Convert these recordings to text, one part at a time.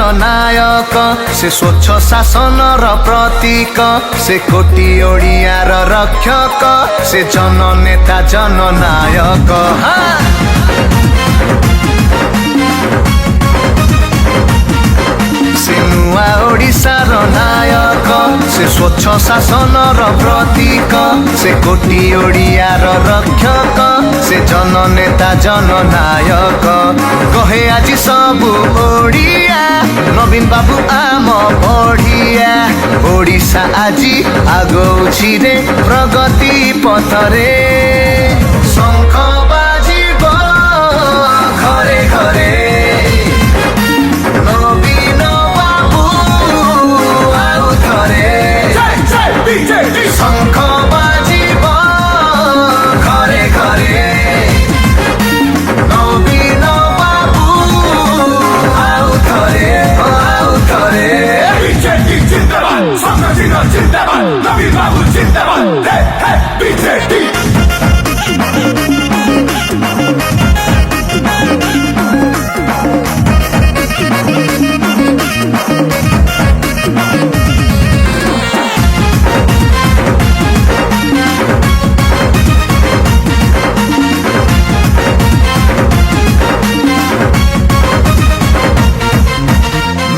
नायक से स्वच्छ शासन प्रतीक से कोटी ओडियार रक्षक से जननेता जननायक से नुआ ओडिशार नायक से स्वच्छ शासन प्रतीक से कोटी ओडियार रक्षक से जननेता जननायक कहे आज सबु ओडिया नवीन बाबू आम बढ़िया ओडिशा आजी आगौछि रे प्रगति पथरे शंख बाजिब घरे घरे नवीन बाबू आउ थरे शंख बाजिब घरे घरे नवीन बाबू आउ थरे जिंदाबाद नवीन बाबू जिंदाबाद बीजेपी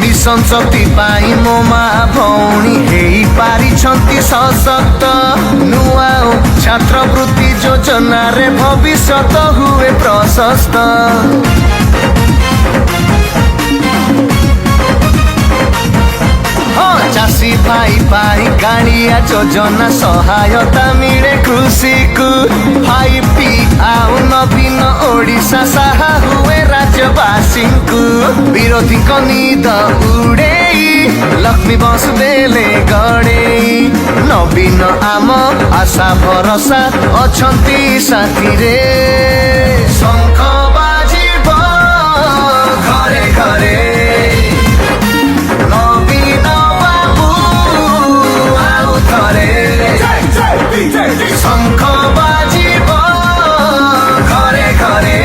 मिशन शक्ति पाई मो माँ भौणी हेई पारिछंती सशक्त नुआ छात्रवृत्ति योजना रे भविष्यत हुए प्रशस्त चाषी भाई पाई गाड़िया योजना सहायता मिले कृषि को 5T आउ नवीन ओडिशा साहा हुए राज्यवासी को विरोधी नीद उड़े लक्ष्मी बस देले गड़े नवीन आम आशा भरोसा अछंती साथी रे शंख बाजिब घरे घरे शंख बाजिब घरे घरे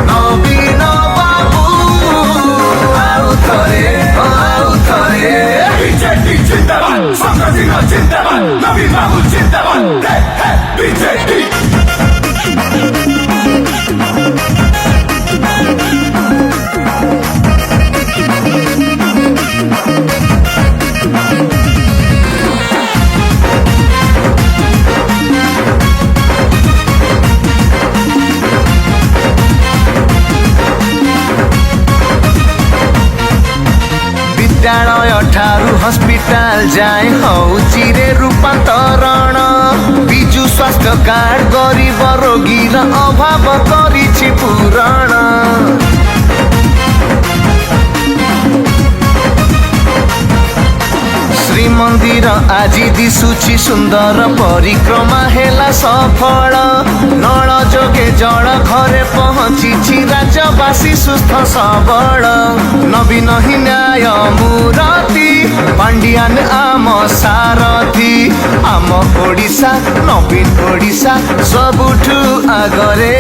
नवीन बाबू आउ थरे बीजेपी जिंदाबाद शंकर जिंदाबाद नवीन बाबू जिंदाबाद बीजेपी विद्यालय ठारू हस्पिटाल जाए हौची रे रूपांतरण बिजु स्वास्थ्य कार्ड गरीब रोगी र अभाव करिछि पूरण श्रीमंदिर आज दिशुछि सुंदर परिक्रमा हेला सफल नल जोगे जल घरे पहुँची राज्यवासी सुस्थ सबल नवीन ही न्याय मूरति पांडियान आम सारथी आम ओडिशा नवीन ओडिशा सबुठु आगरे।